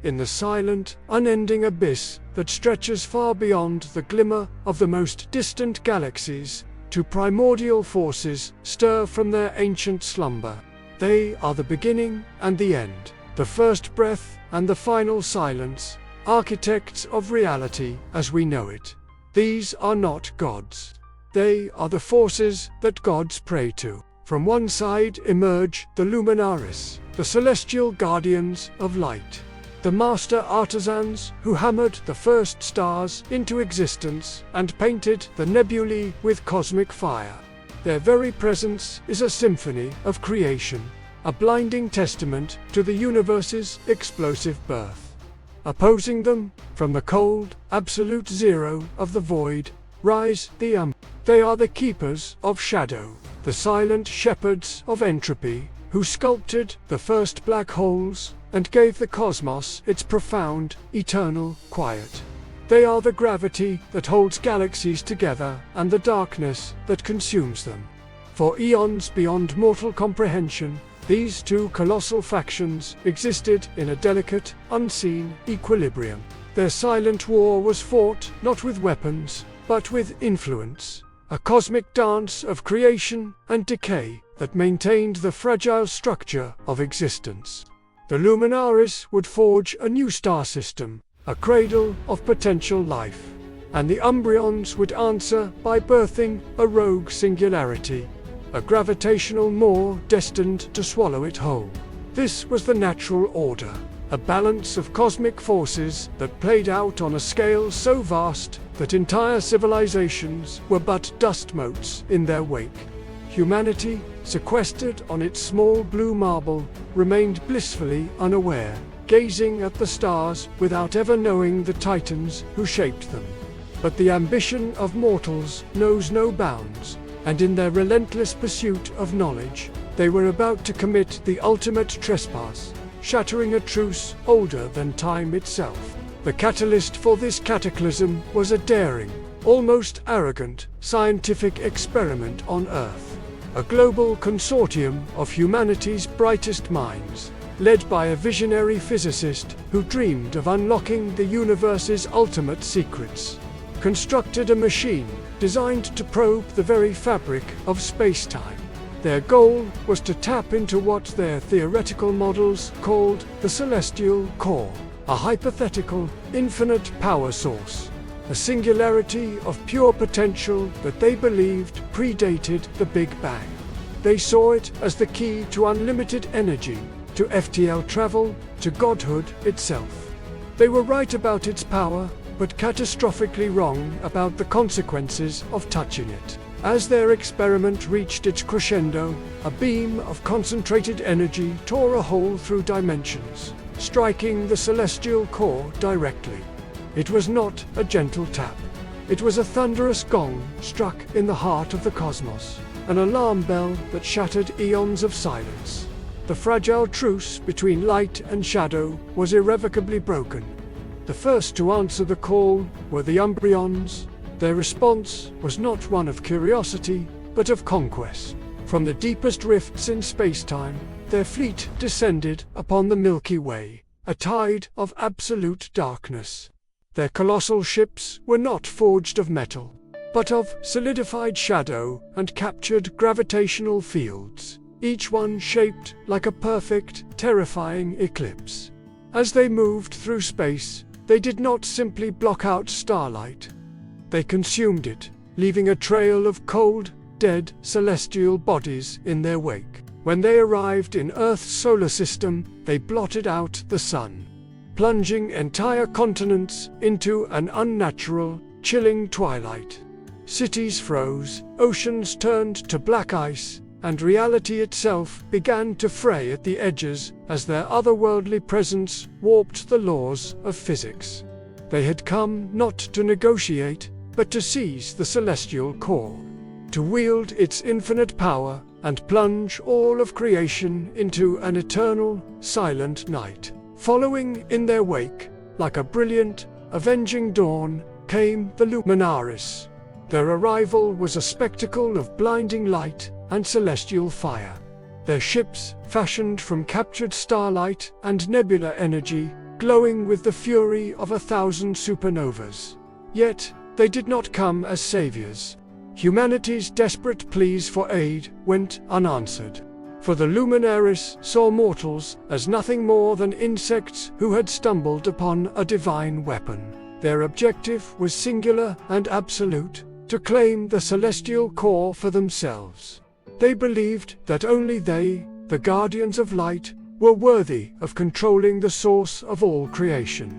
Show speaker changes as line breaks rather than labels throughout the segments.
in the silent, unending abyss that stretches far beyond the glimmer of the most distant galaxies, two primordial forces stir from their ancient slumber. They are the beginning and the end, the first breath and the final silence, architects of reality as we know it. These are not gods. They are the forces that gods pray to. From one side emerge the luminaries, the celestial guardians of light, the master artisans who hammered the first stars into existence and painted the nebulae with cosmic fire. Their very presence is a symphony of creation, a blinding testament to the universe's explosive birth. Opposing them, from the cold, absolute zero of the void, rise the They are the keepers of shadow, the silent shepherds of entropy, who sculpted the first black holes and gave the cosmos its profound, eternal quiet. They are the gravity that holds galaxies together and the darkness that consumes them. For eons beyond mortal comprehension, these two colossal factions existed in a delicate, unseen equilibrium. Their silent war was fought not with weapons, but with influence, a cosmic dance of creation and decay that maintained the fragile structure of existence. The luminaries would forge a new star system, a cradle of potential life, and the Umbrions would answer by birthing a rogue singularity, a gravitational maw destined to swallow it whole. This was the natural order, a balance of cosmic forces that played out on a scale so vast that entire civilizations were but dust motes in their wake. Humanity, sequestered on its small blue marble, remained blissfully unaware, gazing at the stars without ever knowing the titans who shaped them. But the ambition of mortals knows no bounds, and in their relentless pursuit of knowledge, they were about to commit the ultimate trespass, shattering a truce older than time itself. The catalyst for this cataclysm was a daring, almost arrogant, scientific experiment on Earth. A global consortium of humanity's brightest minds, led by a visionary physicist who dreamed of unlocking the universe's ultimate secrets, constructed a machine designed to probe the very fabric of space-time. Their goal was to tap into what their theoretical models called the celestial core, a hypothetical, infinite power source, a singularity of pure potential that they believed predated the Big Bang. They saw it as the key to unlimited energy, to FTL travel, to godhood itself. They were right about its power, but catastrophically wrong about the consequences of touching it. As their experiment reached its crescendo, a beam of concentrated energy tore a hole through dimensions, striking the celestial core directly. It was not a gentle tap. It was a thunderous gong struck in the heart of the cosmos, an alarm bell that shattered eons of silence. The fragile truce between light and shadow was irrevocably broken. The first to answer the call were the Umbrions. Their response was not one of curiosity, but of conquest. From the deepest rifts in space-time, their fleet descended upon the Milky Way, a tide of absolute darkness. Their colossal ships were not forged of metal, but of solidified shadow and captured gravitational fields, each one shaped like a perfect, terrifying eclipse. As they moved through space, they did not simply block out starlight. They consumed it, leaving a trail of cold, dead, celestial bodies in their wake. When they arrived in Earth's solar system, they blotted out the sun, plunging entire continents into an unnatural, chilling twilight. Cities froze, oceans turned to black ice, and reality itself began to fray at the edges as their otherworldly presence warped the laws of physics. They had come not to negotiate, but to seize the celestial core, to wield its infinite power and plunge all of creation into an eternal, silent night. Following in their wake, like a brilliant, avenging dawn, came the Luminaris. Their arrival was a spectacle of blinding light and celestial fire. Their ships, fashioned from captured starlight and nebula energy, glowing with the fury of 1,000 supernovas. Yet, they did not come as saviors. Humanity's desperate pleas for aid went unanswered. For the luminaries saw mortals as nothing more than insects who had stumbled upon a divine weapon. Their objective was singular and absolute: to claim the celestial core for themselves. They believed that only they, the guardians of light, were worthy of controlling the source of all creation.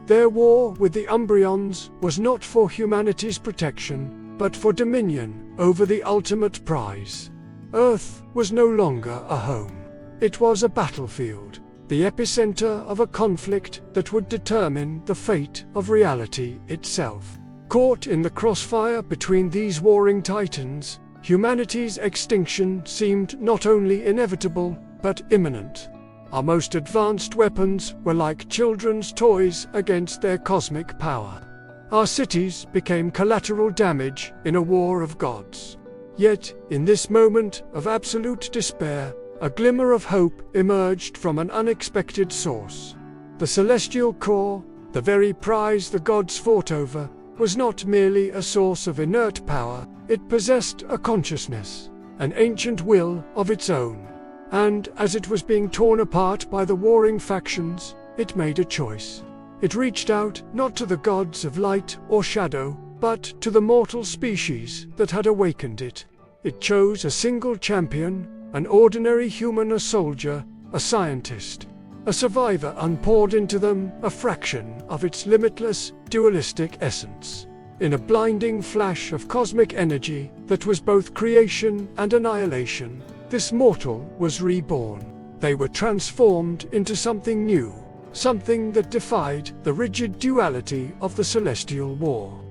Their war with the Umbrions was not for humanity's protection, but for dominion over the ultimate prize. Earth was no longer a home. It was a battlefield, the epicenter of a conflict that would determine the fate of reality itself. Caught in the crossfire between these warring titans, humanity's extinction seemed not only inevitable, but imminent. Our most advanced weapons were like children's toys against their cosmic power. Our cities became collateral damage in a war of gods. Yet, in this moment of absolute despair, a glimmer of hope emerged from an unexpected source. The celestial core, the very prize the gods fought over, was not merely a source of inert power. It possessed a consciousness, an ancient will of its own. And, as it was being torn apart by the warring factions, it made a choice. It reached out not to the gods of light or shadow, but to the mortal species that had awakened it. It chose a single champion, an ordinary human, a soldier, a scientist, a survivor, and poured into them a fraction of its limitless, dualistic essence. In a blinding flash of cosmic energy that was both creation and annihilation, this mortal was reborn. They were transformed into something new, something that defied the rigid duality of the celestial war.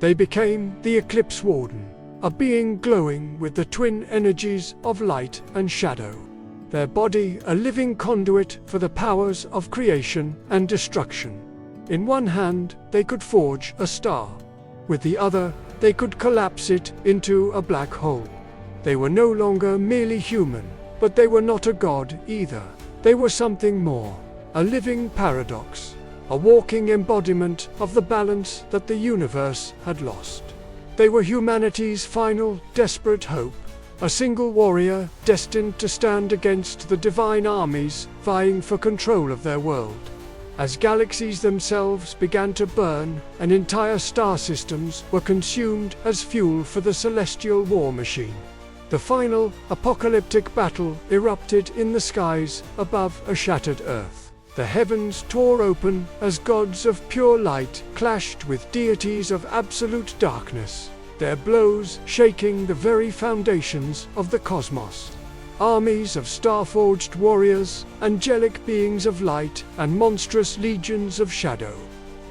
They became the Eclipse Warden, a being glowing with the twin energies of light and shadow. Their body a living conduit for the powers of creation and destruction. In one hand, they could forge a star. With the other, they could collapse it into a black hole. They were no longer merely human, but they were not a god either. They were something more, a living paradox, a walking embodiment of the balance that the universe had lost. They were humanity's final, desperate hope, a single warrior destined to stand against the divine armies vying for control of their world. As galaxies themselves began to burn, and entire star systems were consumed as fuel for the celestial war machine. The final, apocalyptic battle erupted in the skies above a shattered Earth. The heavens tore open as gods of pure light clashed with deities of absolute darkness, their blows shaking the very foundations of the cosmos. Armies of star-forged warriors, angelic beings of light, and monstrous legions of shadow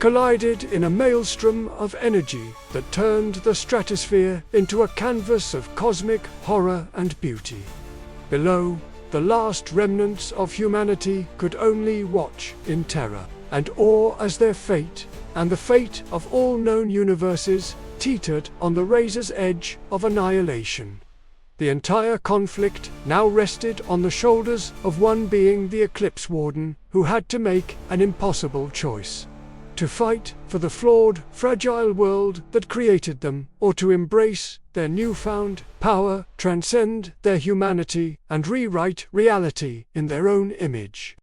collided in a maelstrom of energy that turned the stratosphere into a canvas of cosmic horror and beauty. Below, the last remnants of humanity could only watch in terror and awe as their fate, and the fate of all known universes, teetered on the razor's edge of annihilation. The entire conflict now rested on the shoulders of one being, the Eclipse Warden, who had to make an impossible choice: to fight for the flawed, fragile world that created them, or to embrace their newfound power, transcend their humanity, and rewrite reality in their own image.